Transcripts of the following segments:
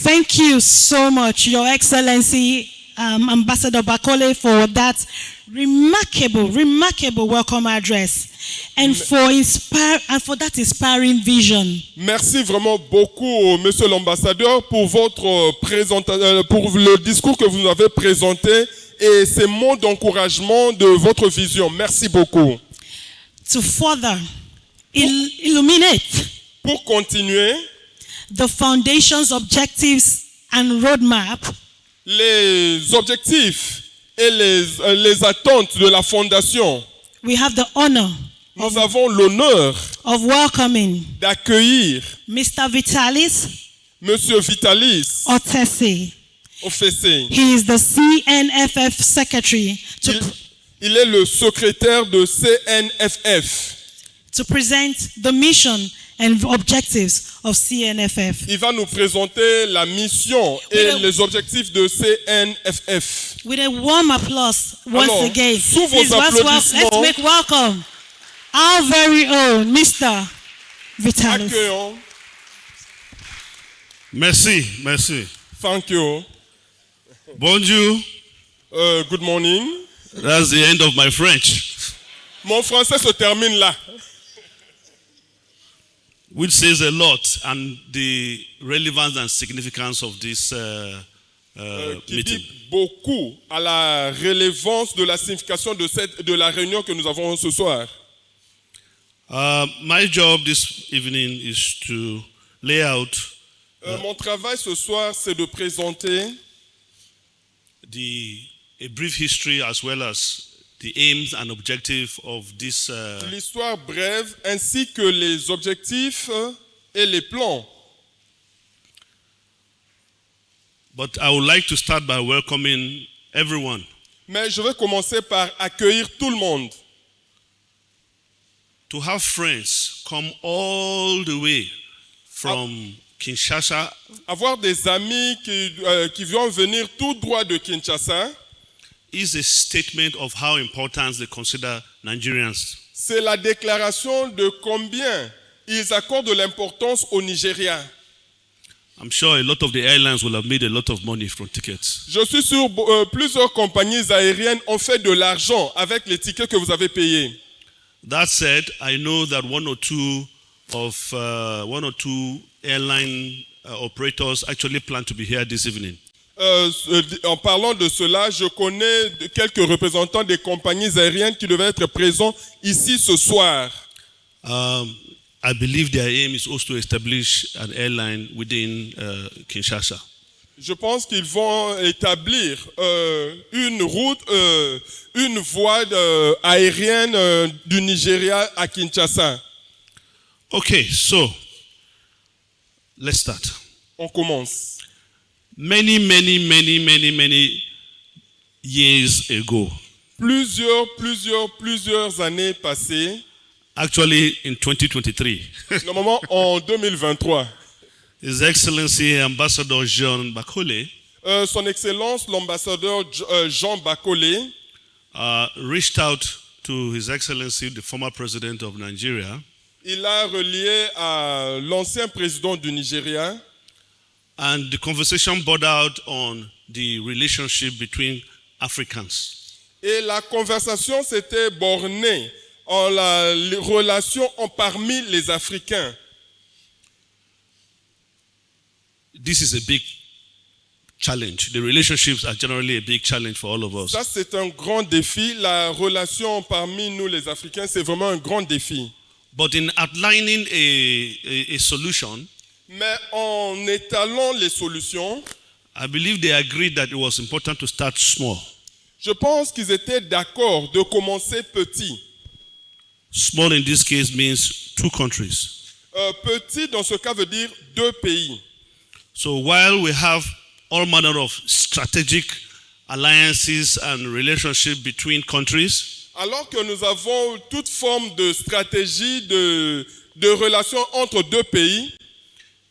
Thank you so much, Your Excellency, Ambassador Bakole, for that remarkable welcome address and for that inspiring vision. Merci vraiment beaucoup, Monsieur l'ambassadeur, pour votre présentation, pour le discours que vous nous avez présenté et ces mots d'encouragement de votre vision. Merci beaucoup. To further illuminate pour continuer the foundation's objectives and roadmap, les objectifs et les attentes de la fondation, we have the honor nous avons l'honneur of welcoming d'accueillir Mr. Vitalis, Monsieur Vitalis ORTESE. He is the CNFF secretary. Il est le secrétaire de CNFF. To present the mission and objectives of CNFF. Il va nous présenter la mission et les objectifs de CNFF. With a warm applause once Alors, again. Sous vos applaudissements, let's make welcome our very own Mr. Vitalis. Accueillons. Merci. Thank you. Bonjour. Good morning. That's the end of my French. Mon français se termine là. Which says a lot and the relevance and significance of this Qui meeting. dit beaucoup à la relevance de la signification de la réunion que nous avons ce soir. My job this evening is to lay out Mon travail ce soir, c'est de présenter a brief history as well as the aims and objectives of this. L'histoire brève ainsi que les objectifs et les plans. But I would like to start by welcoming everyone. Mais je vais commencer par accueillir tout le monde. To have friends come all the way from Kinshasa. Avoir des amis qui vont venir tout droit de Kinshasa is a statement of how important they consider Nigerians. C'est la déclaration de combien ils accordent de l'importance au Nigeria. I'm sure a lot of the airlines will have made a lot of money from tickets. Je suis sûr plusieurs compagnies aériennes ont fait de l'argent avec les tickets que vous avez payés. That said, I know that one or two airline operators actually plan to be here this evening. En parlant de cela, je connais quelques représentants des compagnies aériennes qui devaient être présents ici ce soir. I believe their aim is also to establish an airline within Kinshasa. Je pense qu'ils vont établir une route, une voie aérienne du Nigeria à Kinshasa. Okay, so let's start. On commence. Many years ago. Plusieurs années passées. Actually, in 2023. Normalement, en 2023. His Excellency Ambassador Jean Bakole. Son Excellence l'ambassadeur Jean Bakole. Reached out to His Excellency, the former President of Nigeria. Il a relié à l'ancien président du Nigeria. And the conversation bordered on the relationship between Africans. Et la conversation s'était bornée en la relation parmi les Africains. This is a big challenge. The relationships are generally a big challenge for all of us. Ça, c'est un grand défi. La relation parmi nous, les Africains, c'est vraiment un grand défi. But in outlining a solution, mais en étalant les solutions, I believe they agreed that it was important to start small. Je pense qu'ils étaient d'accord de commencer petit. Small in this case means 2 countries. Petit dans ce cas veut dire 2 pays. So while we have all manner of strategic alliances and relationships between countries, alors que nous avons toute forme de stratégie de relations entre 2 pays,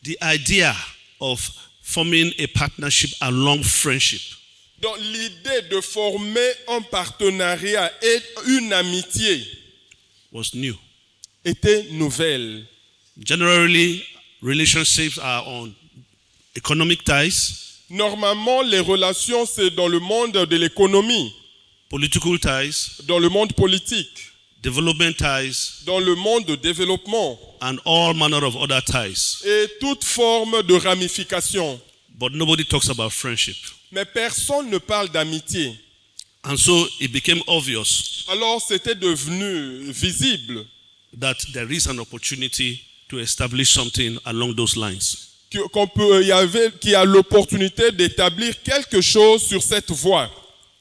the idea of forming a partnership along friendship. Donc l'idée de former un partenariat et une amitié was new. Était nouvelle. Generally, relationships are on economic ties, Normalement, les relations, c'est dans le monde de l'économie, political ties, dans le monde politique, development ties, dans le monde de développement and all manner of other ties. et toute forme de ramification. But nobody talks about friendship. Mais personne ne parle d'amitié. And so it became obvious Alors, c'était devenu visible that there is an opportunity to establish something along those lines. qu'il y a l'opportunité d'établir quelque chose sur cette voie.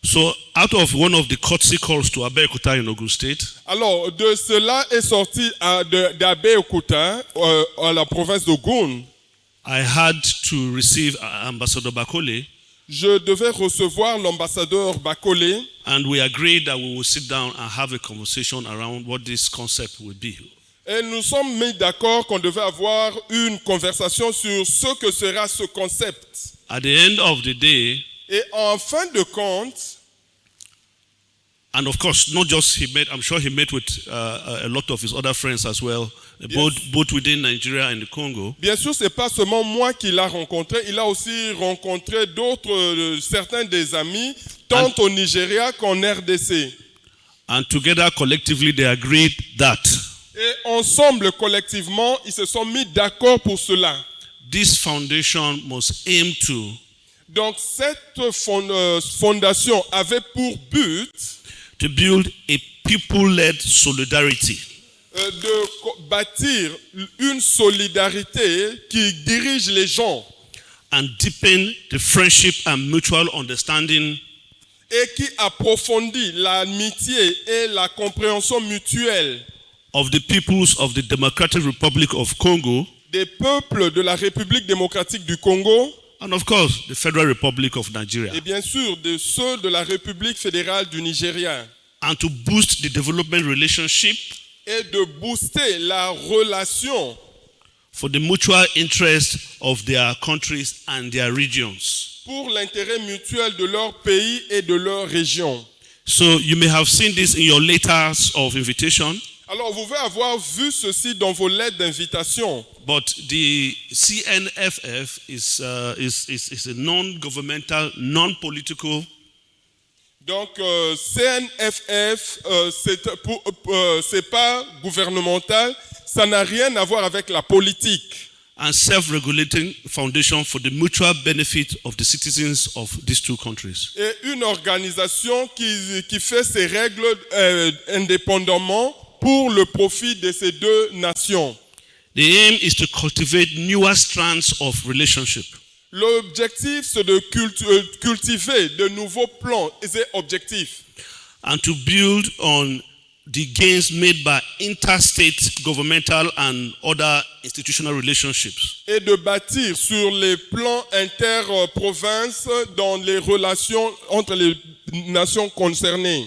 So out of one of the courtesy calls to Abeokuta in Ogun State, Alors, de cela est sorti d'Abeokuta, à la province d'Ogun. I had to receive Ambassador Bakole, Je devais recevoir l'ambassadeur Bakole and we agreed that we would sit down and have a conversation around what this concept would be. et nous sommes mis d'accord qu'on devait avoir une conversation sur ce que sera ce concept. At the end of the day, Et en fin de compte, and of course, not just he met, I'm sure he met with a lot of his other friends as well, both within Nigeria and the Congo. bien sûr, c'est pas seulement moi qui l'a rencontré, il a aussi rencontré d'autres, certains des amis, tant au Nigeria qu'en RDC. And together, collectively, they agreed that Et ensemble, collectivement, ils se sont mis d'accord pour cela. this foundation must aim to Donc, cette fondation avait pour but build a people-led solidarity de bâtir une solidarité qui dirige les gens and deepen the friendship and mutual understanding et qui approfondit l'amitié et la compréhension mutuelle of the peoples of the Democratic Republic of Congo des peuples de la République démocratique du Congo and of course the Federal Republic of Nigeria, et bien sûr de ceux de la République fédérale du Nigeria, and to boost the development relationship et de booster la relation for the mutual interest of their countries and their regions. pour l'intérêt mutuel de leur pays et de leur région. So you may have seen this in your letters of invitation, Alors, vous pouvez avoir vu ceci dans vos lettres d'invitation, but the CNFF is a non-governmental, non-political donc CNFF, c'est pas gouvernemental, ça n'a rien à voir avec la politique. and self-regulating foundation for the mutual benefit of the citizens of these two countries. Et une organisation qui fait ses règles indépendamment pour le profit de ces deux nations. The aim is to cultivate newer strands of relationship L'objectif, c'est de cultiver de nouveaux plans et objectifs and to build on the gains made by interstate governmental and other institutional relationships et de bâtir sur les plans inter-provinces dans les relations entre les nations concernées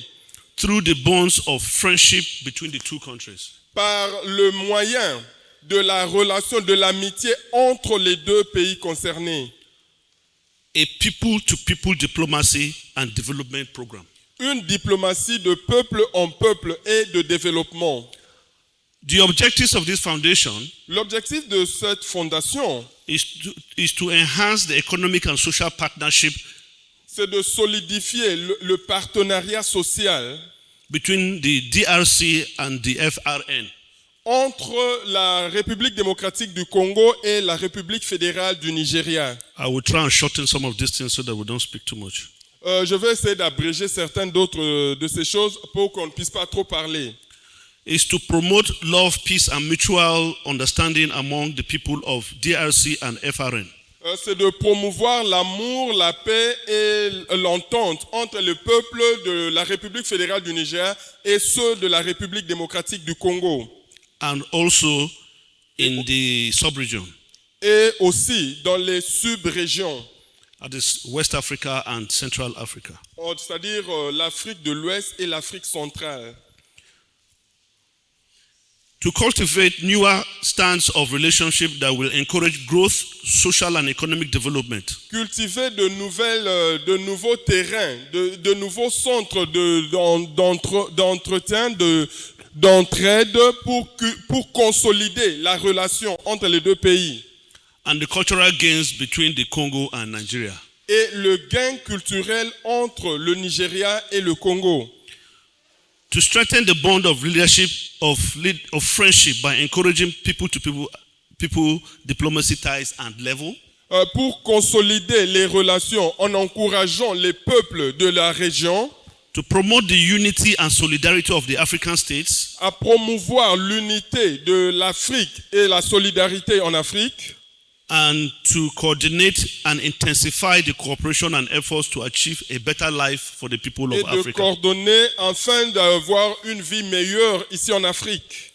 through the bonds of friendship between the two countries. par le moyen de la relation, de l'amitié entre les deux pays concernés. A people-to-people diplomacy and development program. Une diplomatie de peuple en peuple et de développement. The objectives of this foundation L'objectif de cette fondation, is to enhance the economic and social partnership c'est de solidifier le partenariat social between the DRC and the FRN entre la République démocratique du Congo et la République fédérale du Nigeria. I will try and shorten some of these things so that we don't speak too much. Je vais essayer d'abréger certaines d'autres de ces choses pour qu'on ne puisse pas trop parler. Is to promote love, peace, and mutual understanding among the people of DRC and FRN. C'est de promouvoir l'amour, la paix et l'entente entre le peuple de la République fédérale du Niger et ceux de la République démocratique du Congo. And also in the sub-region, Et aussi dans les sub-régions, that is West Africa and Central Africa. c'est-à-dire l'Afrique de l'Ouest et l'Afrique centrale. To cultivate newer stands of relationship that will encourage growth, social and economic development. Cultiver de nouveaux terrains, de nouveaux centres d'entretien, d'entraide pour consolider la relation entre les deux pays. and the cultural gains between the Congo and Nigeria. et le gain culturel entre le Nigeria et le Congo. To strengthen the bond of leadership, of friendship by encouraging people diplomacy ties and level. Pour consolider les relations en encourageant les peuples de la région. To promote the unity and solidarity of the African states. À promouvoir l'unité de l'Afrique et la solidarité en Afrique. And to coordinate and intensify the cooperation and efforts to achieve a better life for the people of Africa. Et de coordonner afin d'avoir une vie meilleure ici en Afrique.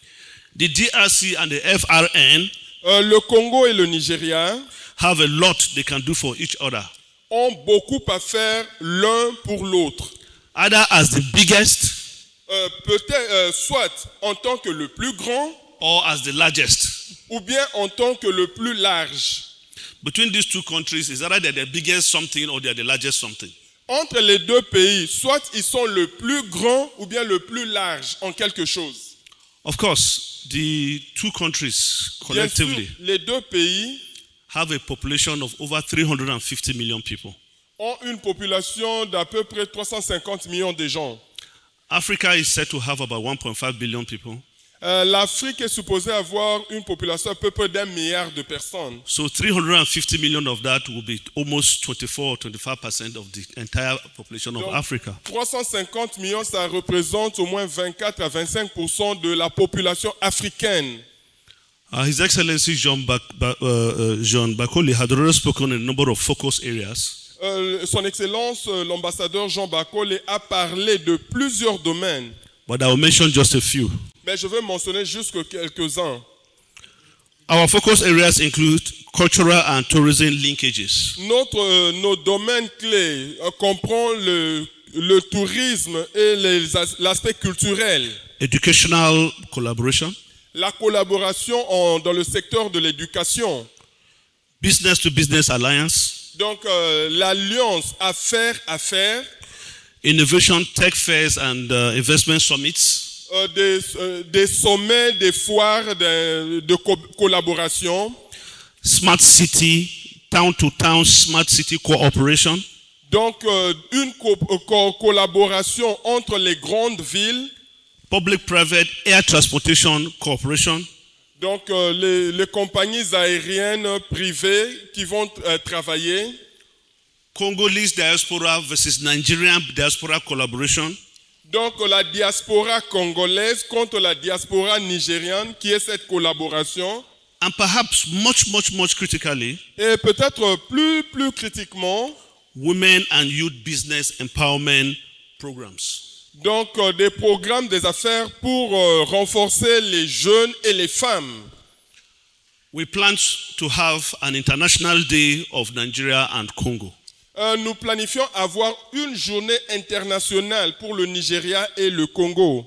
The DRC and the FRN le Congo et le Nigeria have a lot they can do for each other. Ont beaucoup à faire l'un pour l'autre. Either as the biggest, peut-être soit en tant que le plus grand, or as the largest. Ou bien en tant que le plus large. Between these two countries, is either they're the biggest something or they're the largest something. Entre les deux pays, soit ils sont le plus grand ou bien le plus large en quelque chose. Of course, the two countries collectively, bien sûr, les deux pays have a population of over 350 million people. Ont une population d'à peu près 350 millions de gens. Africa is said to have about 1.5 billion people. L'Afrique est supposée avoir une population à peu près d'1 milliard de personnes. So 350 million of that will be almost 24 or 25% of the entire population Donc, of Africa. 350 millions, ça représente au moins 24 à 25% de la population africaine. His Excellency Jean Bakoli had already spoken on a number of focus areas. Son Excellence, l'ambassadeur Jean Bakoli a parlé de plusieurs domaines. But I will mention just a few. Mais je vais mentionner juste quelques-uns. Our focus areas include cultural and tourism linkages. Nos domaines clés comprennent le tourisme et l'aspect culturel. Educational collaboration. La collaboration dans le secteur de l'éducation. Business to business alliance. Donc l'alliance affaires. Innovation tech fairs and investment summits. Des sommets, des foires de collaboration. Smart city, town-to-town smart city cooperation. Donc une collaboration entre les grandes villes. Public-private air transportation cooperation. Donc les compagnies aériennes privées qui vont travailler. Congolese diaspora versus Nigerian diaspora collaboration. Donc la diaspora congolaise contre la diaspora nigériane, qui est cette collaboration. And perhaps much critically, et peut-être plus critiquement, women and youth business empowerment programs. Donc des programmes des affaires pour renforcer les jeunes et les femmes. We plan to have an international day of Nigeria and Congo. Nous planifions avoir une journée internationale pour le Nigeria et le Congo.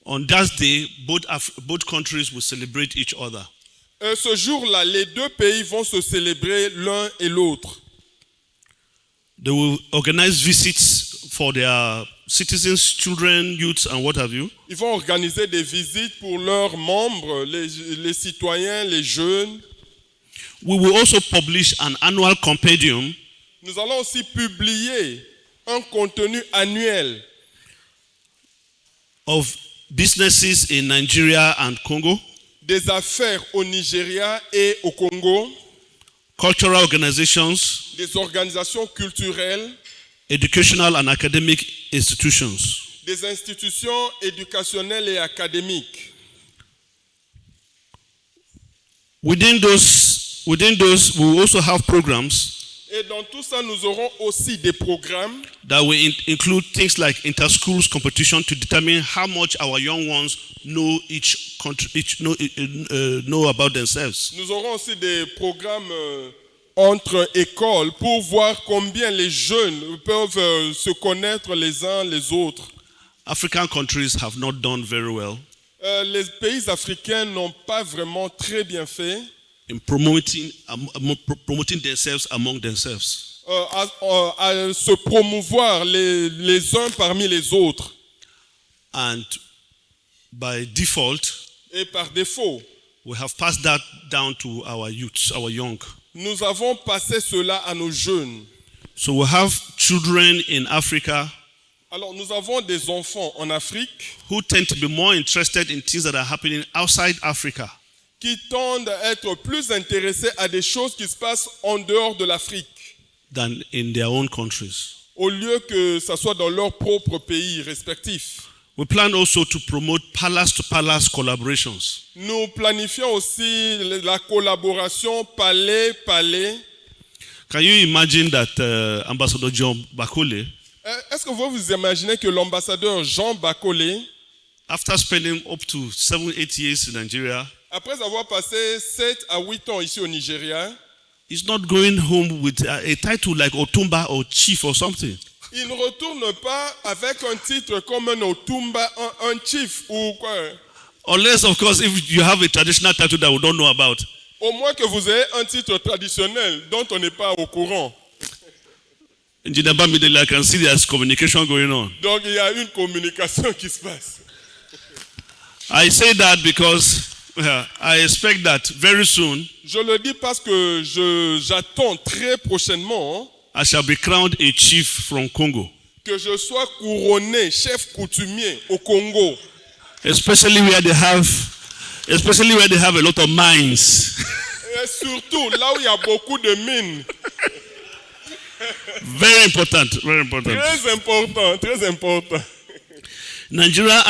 On that day, both countries will celebrate each other. Ce jour-là, les deux pays vont se célébrer l'un et l'autre. They will organize visits for their citizens, children, youths, and what have you. Ils vont organiser des visites pour leurs membres, les citoyens, les jeunes. We will also publish an annual compendium. Nous allons aussi publier un contenu annuel of businesses in Nigeria and Congo. Des affaires au Nigeria et au Congo. Cultural organizations. Des organisations culturelles. Educational and academic institutions. Des institutions éducationnelles et académiques. Within those, we will also have programs. Et dans tout ça, nous aurons aussi des programmes that will include things like inter-schools competition to determine how much our young ones know know about themselves. Nous aurons aussi des programmes entre écoles pour voir combien les jeunes peuvent se connaître les uns les autres. African countries have not done very well. Les pays africains n'ont pas vraiment très bien fait. In promoting themselves among themselves. À se promouvoir les uns parmi les autres. And by default, et par défaut, we have passed that down to our youths, our young. nous avons passé cela à nos jeunes. So we have children in Africa Alors, nous avons des enfants en Afrique who tend to be more interested in things that are happening outside Africa qui tendent à être plus intéressés à des choses qui se passent en dehors de l'Afrique, than in their own countries. au lieu que ça soit dans leur propre pays respectif. We plan also to promote palace-to-palace collaborations. Nous planifions aussi la collaboration palais-palais. Can you imagine that Ambassador John Bakole, Est-ce que vous vous imaginez que l'ambassadeur Jean Bakole, after spending up to 7-8 years in Nigeria, après avoir passé 7 à 8 ans ici au Nigeria, is not going home with a title like Otumba or Chief or something? il ne retourne pas avec un titre comme un Otumba, un chief ou quoi. Unless, of course, if you have a traditional title that we don't know about. Au moins que vous ayez un titre traditionnel dont on n'est pas au courant. Engineer Bamidele, I can see there's communication going on. Donc il y a une communication qui se passe. I say that because I expect that very soon Je le dis parce que j'attends très prochainement I shall be crowned a chief from Congo. que je sois couronné chef coutumier au Congo. Especially where they have a lot of mines. Et surtout là où il y a beaucoup de mines. Very important, very important. Très important, très important. Nigeria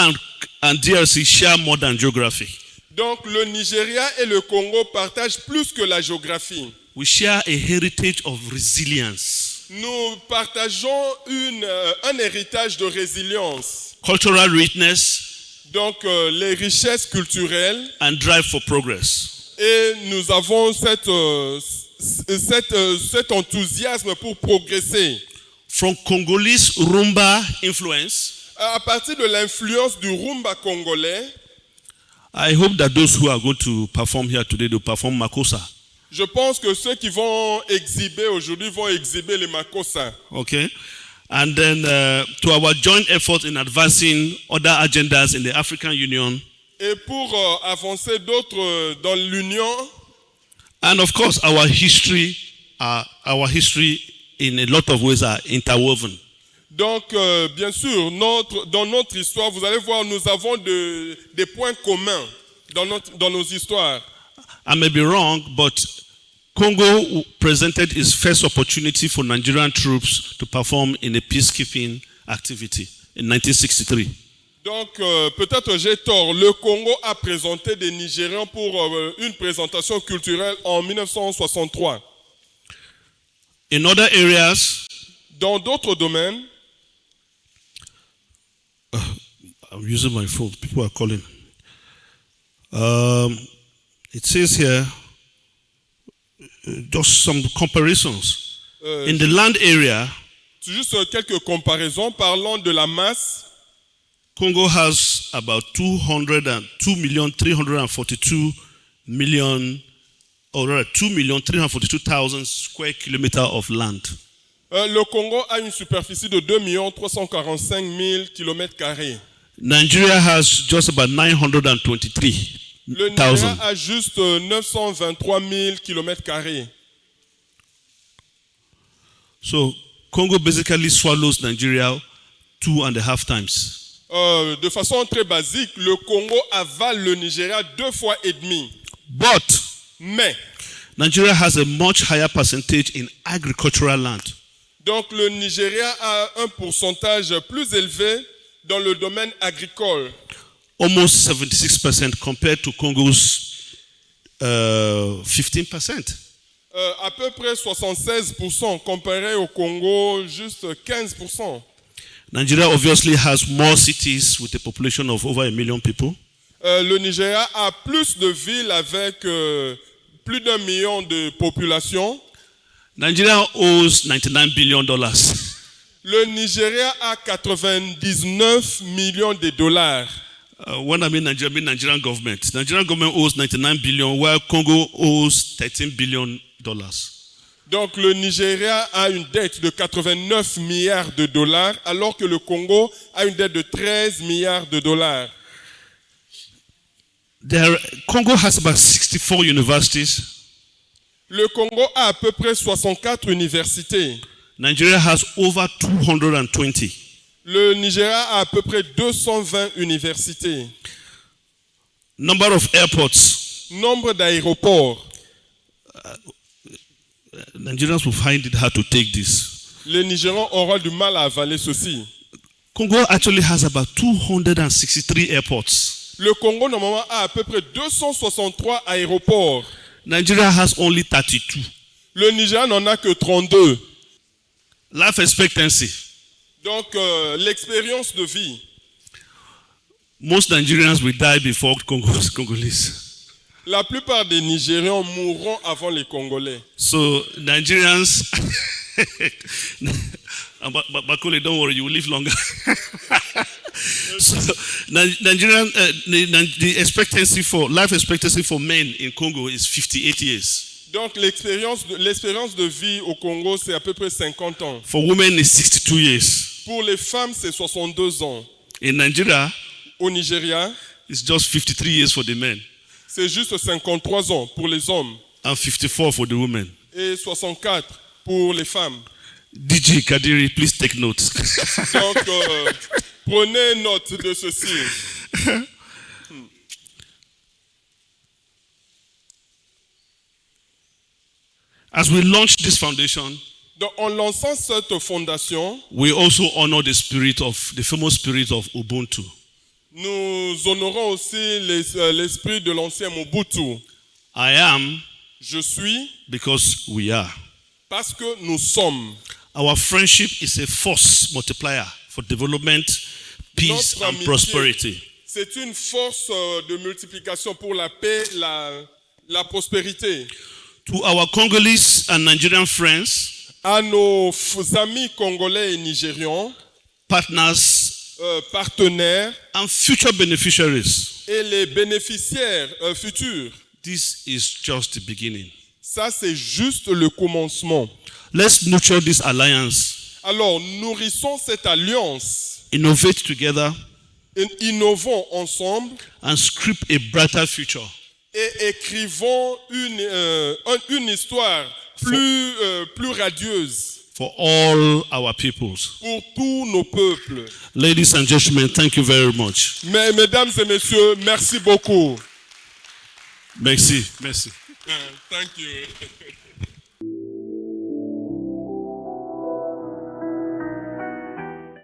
and DRC share more than geography. Donc le Nigeria et le Congo partagent plus que la géographie. We share a heritage of resilience, Nous partageons un héritage de résilience. cultural richness, Donc les richesses culturelles, and drive for progress. et nous avons cet enthousiasme pour progresser. From Congolese Rumba influence, À partir de l'influence du rumba congolais, I hope that those who are going to perform here today, they'll perform Makossa. je pense que ceux qui vont exhiber aujourd'hui vont exhiber les makossa. Okay? And then to our joint effort in advancing other agendas in the African Union, Et pour avancer d'autres dans l'Union, and of course our history in a lot of ways are interwoven. donc bien sûr, dans notre histoire, vous allez voir, nous avons des points communs dans nos histoires. I may be wrong, but Congo presented its first opportunity for Nigerian troops to perform in a peacekeeping activity in 1963. Donc peut-être j'ai tort, le Congo a présenté des Nigérians pour une présentation culturelle en 1963. In other areas, Dans d'autres domaines, I'm using my phone, people are calling. It says here, just some comparisons. In the land area, juste quelques comparaisons, parlant de la masse. Congo has about 2,342,000 square kilometers of land. Le Congo a une superficie de 2 345 000 km². Nigeria has just about 923,000. Le Nigeria a juste 923 000 km². So Congo basically swallows Nigeria 2.5 times. De façon très basique, le Congo avale le Nigeria 2 fois et demi. But Mais, Nigeria has a much higher percentage in agricultural land. donc le Nigeria a un pourcentage plus élevé dans le domaine agricole. Almost 76% compared to Congo's 15%. À peu près 76% comparé au Congo, juste 15%. Nigeria obviously has more cities with a population of over 1 million people. Le Nigeria a plus de villes avec plus d'1 million de population. Nigeria owes $99 billion. Le Nigeria a 99 millions de dollars. When I mean Nigeria, I mean Nigerian government. Nigerian government owes 99 billion, while Congo owes $13 billion. Donc le Nigeria a une dette de 89 milliards de dollars, alors que le Congo a une dette de 13 milliards de dollars. Congo has about 64 universities. Le Congo a à peu près 64 universités. Nigeria has over 220. Le Nigeria a à peu près 220 universités. Number of airports. Nombre d'aéroports. Nigerians will find it hard to take this. Les Nigérians auront du mal à avaler ceci. Congo actually has about 263 airports. Le Congo, normalement, a à peu près 263 aéroports. Nigeria has only 32. Le Nigeria n'en a que 32. Life expectancy. Donc, l'expérience de vie. Most Nigerians will die before Congolese. La plupart des Nigérians mourront avant les Congolais. So Nigerians, Bakole, don't worry, you will live longer. So Nigerian, the life expectancy for men in Congo is 58 years. Donc l'expérience de vie au Congo, c'est à peu près 50 ans. For women, it's 62 years. Pour les femmes, c'est 62 ans. In Nigeria, au Nigeria, it's just 53 years for the men. C'est juste 53 ans pour les hommes. And 54 for the women. Et 64 pour les femmes. DJ Kadiri, please take note. Donc, prenez note de ceci. As we launch this foundation, donc, en lançant cette fondation, we also honor the famous spirit of Ubuntu. Nous honorons aussi l'esprit de l'ancien Mobutu. I am. Je suis. Because we are. Parce que nous sommes. Our friendship is a force multiplier for development, peace and prosperity. C'est une force de multiplication pour la paix, la prospérité. To our Congolese and Nigerian friends, à nos amis congolais et nigérians, partners, partenaires and future beneficiaries, et les bénéficiaires futurs. This is just the beginning. Ça, c'est juste le commencement. Let's nurture this alliance. Alors, nourrissons cette alliance. Innovate together. Innovons ensemble. And script a brighter future. Et écrivons une histoire plus radieuse. For all our peoples. Pour tous nos peuples. Ladies and gentlemen, thank you very much. Mesdames et messieurs, merci beaucoup. Merci. Merci. Thank you.